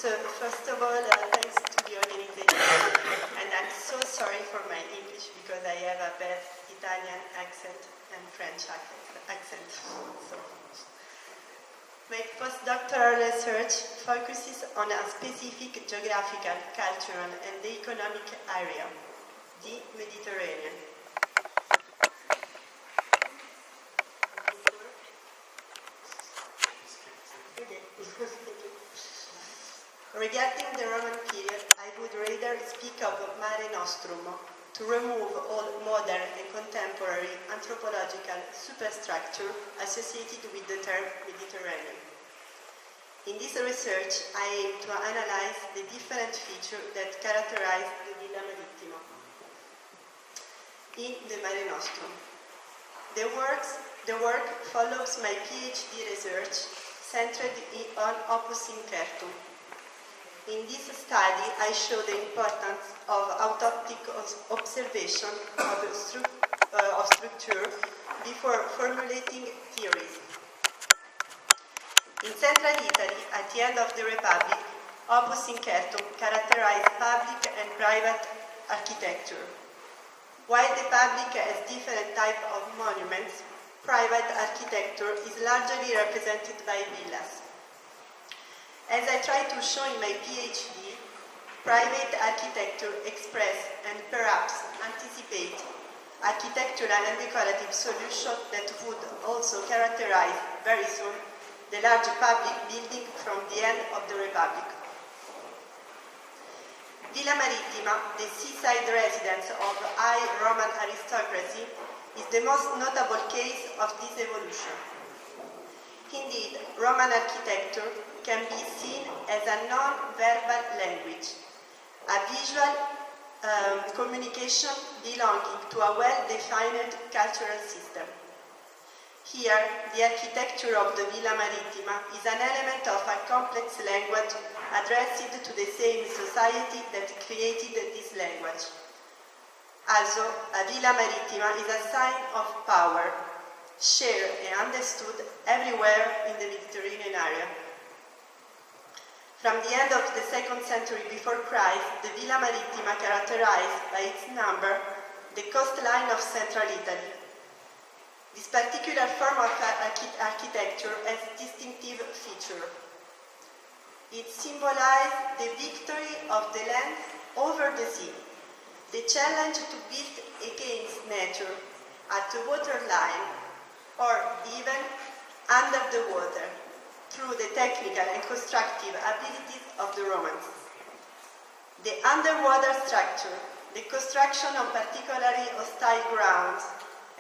So, first of all, thanks to the organization. And I'm so sorry for my English because I have a bad Italian accent and French accent. So, my postdoctoral research focuses on a specific geographical, cultural, and economic area, the Mediterranean. Regarding the Roman period, I would rather speak of Mare Nostrum, to remove all modern and contemporary anthropological superstructure associated with the term Mediterranean. In this research, I aim to analyze the different features that characterize the Villa Marittima in the Mare Nostrum. The work follows my PhD research centered on Opus Incertum. In this study, I show the importance of autoptic observation of structure before formulating theories. In central Italy, at the end of the Republic, Opus Incertum characterized public and private architecture. While the public has different types of monuments, private architecture is largely represented by villas. As I try to show in my PhD, private architecture express and perhaps anticipate architectural and decorative solutions that would also characterize very soon the large public building from the end of the Republic. Villa Marittima, the seaside residence of high Roman aristocracy, is the most notable case of this evolution. Indeed, Roman architecture can be seen as a non-verbal language, a visual communication belonging to a well-defined cultural system. Here, the architecture of the Villa Marittima is an element of a complex language addressed to the same society that created this language. Also, a Villa Marittima is a sign of power, shared and understood everywhere in the Mediterranean area. From the end of the 2nd century before Christ, the Villa Marittima characterized by its number the coastline of central Italy. This particular form of architecture has a distinctive feature. It symbolized the victory of the land over the sea, the challenge to build against nature at the waterline or even under the water, through the technical and constructive abilities of the Romans. The underwater structure, the construction on particularly hostile grounds,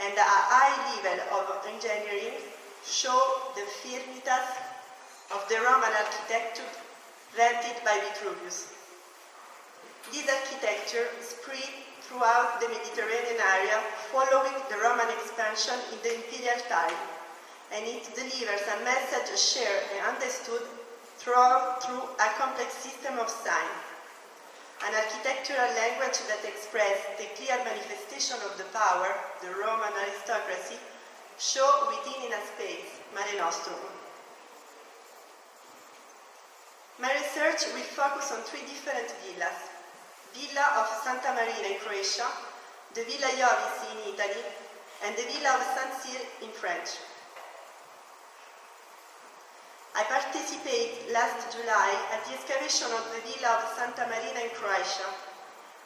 and a high level of engineering show the firmitas of the Roman architecture rented by Vitruvius. This architecture spread throughout the Mediterranean area following the Roman expansion in the imperial time, and it delivers a message shared and understood through a complex system of signs. An architectural language that expresses the clear manifestation of the power the Roman aristocracy show within a space, Mare Nostrum. My research will focus on 3 different villas: Villa of Santa Marina in Croatia, the Villa Iovis in Italy, and the Villa of San Cyr in French. I participated last July at the excavation of the Villa of Santa Marina in Croatia.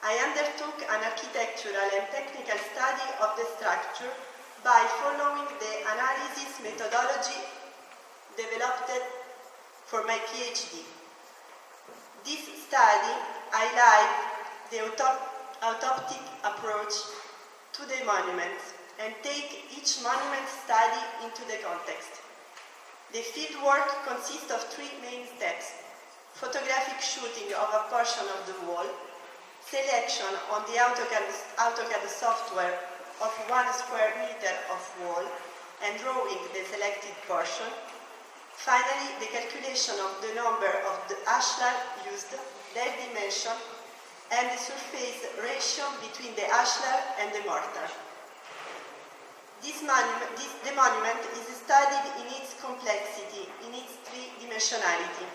I undertook an architectural and technical study of the structure by following the analysis methodology developed for my PhD. This study highlights the autoptic approach to the monuments and take each monument study into the context. The fieldwork consists of 3 main steps: photographic shooting of a portion of the wall, selection on the AutoCAD software of 1 square meter of wall, and drawing the selected portion. Finally, the calculation of the number of the ashlar used, their dimension, and the surface ratio between the ashlar and the mortar. The monument is studied in its complexity, in its 3-dimensionality.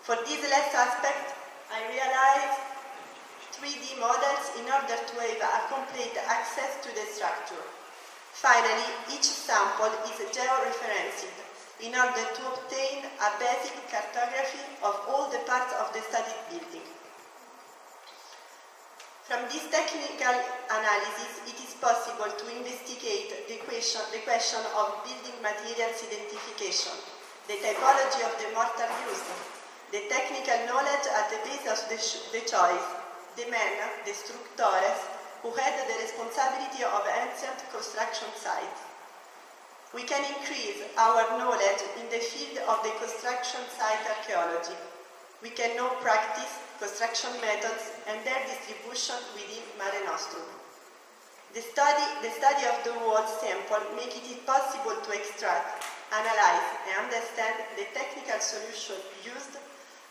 For this last aspect, I realized 3D models in order to have a complete access to the structure. Finally, each sample is geo-referenced in order to obtain a basic cartography of all the parts of the studied building. From this technical analysis, it is possible to investigate the question of building materials identification, the typology of the mortar used, the technical knowledge at the base of the choice, the men, the structores, who had the responsibility of ancient construction sites. We can increase our knowledge in the field of the construction site archaeology. We can now practice construction methods and their distribution within Mare Nostrum. The study of the wall sample makes it possible to extract, analyze, and understand the technical solution used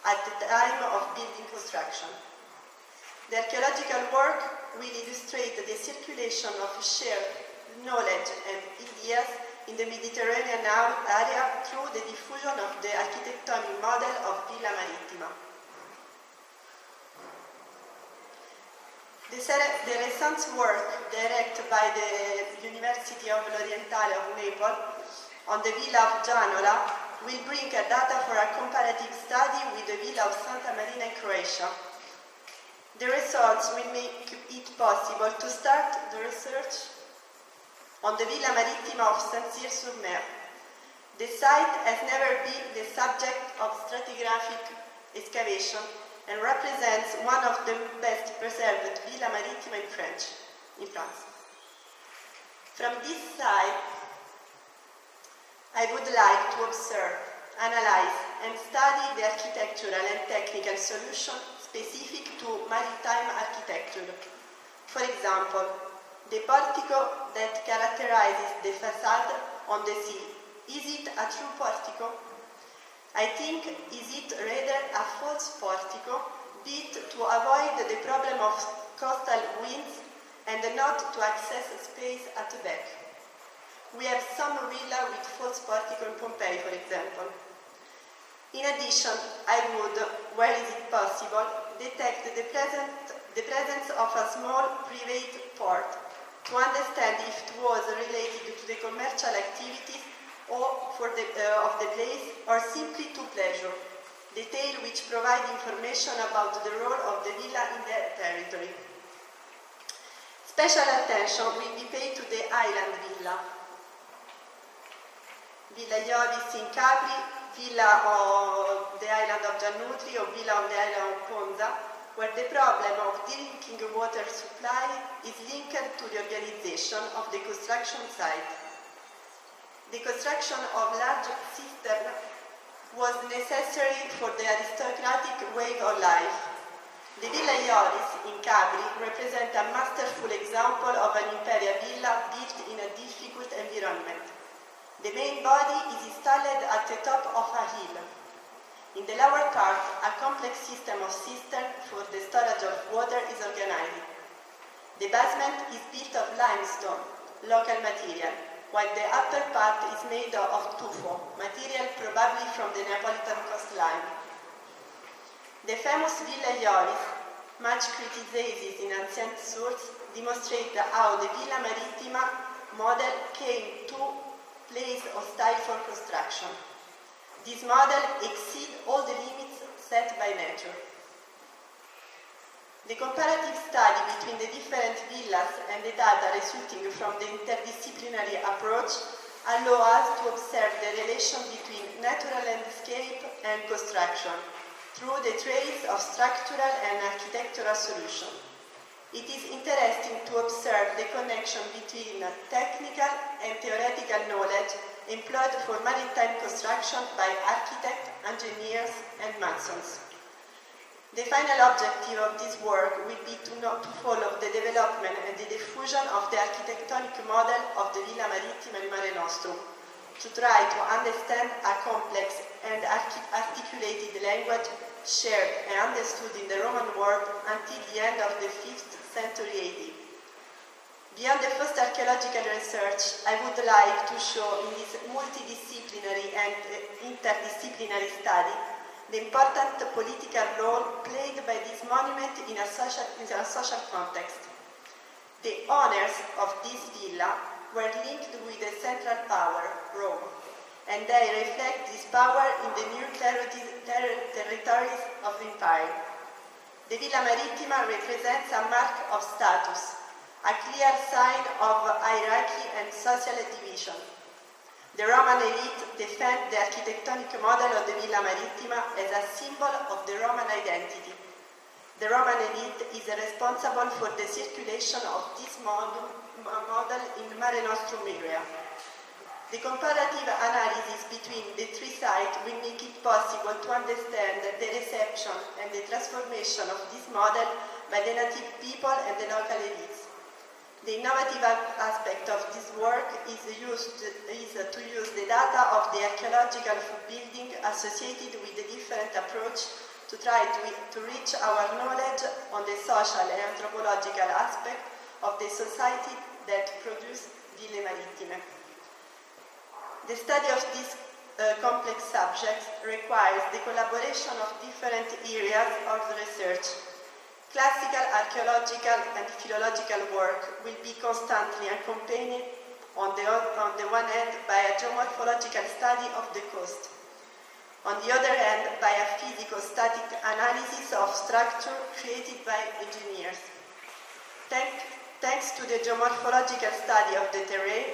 at the time of building construction. The archaeological work will illustrate the circulation of shared knowledge and ideas in the Mediterranean area through the diffusion of the architectonic model of Villa Marittima. The recent work directed by the University of l'Orientale of Naples on the Villa of Gianola will bring data for a comparative study with the Villa of Santa Marina in Croatia. The results will make it possible to start the research on the Villa Marittima of Saint-Cyr-sur-Mer. The site has never been the subject of stratigraphic excavation and represents one of the best preserved Villa Marittima in France. From this site, I would like to observe, analyze, and study the architectural and technical solution specific to maritime architecture. For example, the portico that characterizes the facade on the sea. Is it a true portico? I think, is it rather a false portico built to avoid the problem of coastal winds and not to access space at the back? We have some villa with false portico in Pompeii, for example. In addition, I would, where is it possible, detect the presence of a small private port to understand if it was related to the commercial activities of the place or simply to pleasure, detail which provide information about the role of the villa in the territory. Special attention will be paid to the island villa. Villa Iovis in Capri, Villa on the island of Giannutri or Villa on the island of Ponza, where the problem of drinking water supply is linked to the organization of the construction site. The construction of large cisterns was necessary for the aristocratic way of life. The Villa Ioris in Capri represents a masterful example of an imperial villa built in a difficult environment. The main body is installed at the top of a hill. In the lower part, a complex system of cisterns for the storage of water is organized. The basement is built of limestone, local material, while the upper part is made of tuffo, material probably from the Neapolitan coastline. The famous Villa Ioris, much criticized in ancient sources, demonstrates how the Villa Marittima model came to place hostile for construction. This model exceeds all the limits set by nature. The comparative study between the different villas and the data resulting from the interdisciplinary approach allow us to observe the relation between natural landscape and construction through the trace of structural and architectural solution. It is interesting to observe the connection between technical and theoretical knowledge employed for maritime construction by architects, engineers, and masons. The final objective of this work will be to follow the development and the diffusion of the architectonic model of the Villa Marittima in Mare Nostrum, to try to understand a complex and articulated language shared and understood in the Roman world until the end of the 5th century AD. Beyond the first archaeological research, I would like to show in this multidisciplinary and interdisciplinary study the important political role played by this monument in a social context. The owners of this villa were linked with the central power, Rome, and they reflect this power in the new territories of the empire. The Villa Marittima represents a mark of status, a clear sign of hierarchy and social division. The Roman elite defend the architectonic model of the Villa Marittima as a symbol of the Roman identity. The Roman elite is responsible for the circulation of this model in Mare Nostrum area. The comparative analysis between the three sites will make it possible to understand the reception and the transformation of this model by the native people and the local elites. The innovative aspect of this work is to use the data of the archaeological building associated with the different approach to try to reach our knowledge on the social and anthropological aspect of the society that produced Ville Marittime. The study of these complex subjects requires the collaboration of different areas of research. Classical, archaeological, and philological work will be constantly accompanied on the one hand by a geomorphological study of the coast, on the other hand by a physico-static analysis of structure created by engineers. Thanks to the geomorphological study of the terrain,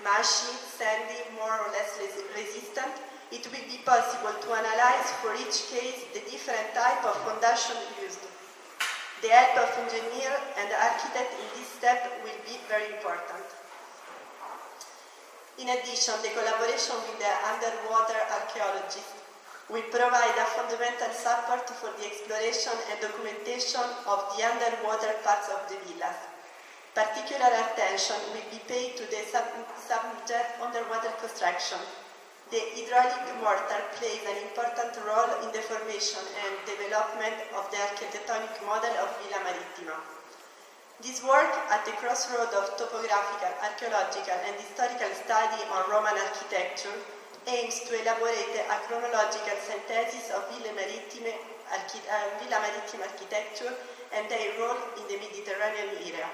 marshy, sandy, more or less resistant, it will be possible to analyze for each case the different type of foundation used. The help of engineer and architect in this step will be very important. In addition, the collaboration with the underwater archaeologists will provide a fundamental support for the exploration and documentation of the underwater parts of the villas. Particular attention will be paid to the subject underwater construction. The hydraulic mortar plays an important role in the formation and development of the architectonic model of Villa Marittima. This work at the crossroad of topographical, archaeological, and historical study on Roman architecture aims to elaborate a chronological synthesis of Villa Marittima architecture and their role in the Mediterranean area.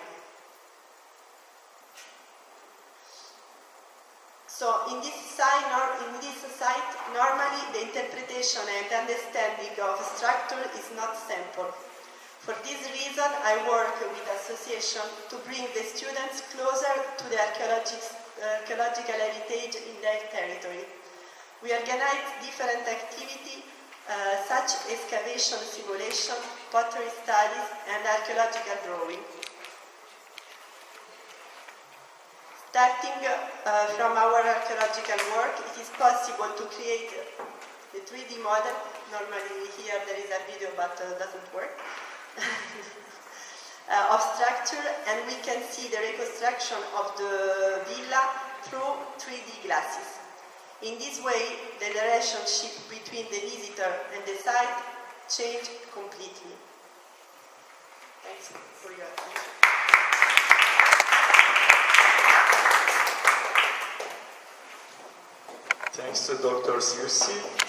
So in this site, normally the interpretation and understanding of structure is not simple. For this reason, I work with association to bring the students closer to the archaeological heritage in their territory. We organize different activities such as excavation simulation, pottery studies, and archaeological drawing. Starting from our archaeological work, it is possible to create the 3D model. Normally here there is a video but doesn't work. Of structure, and we can see the reconstruction of the villa through 3D glasses. In this way, the relationship between the visitor and the site changes completely. Thanks for your attention. Thanks to Dr. Siusi.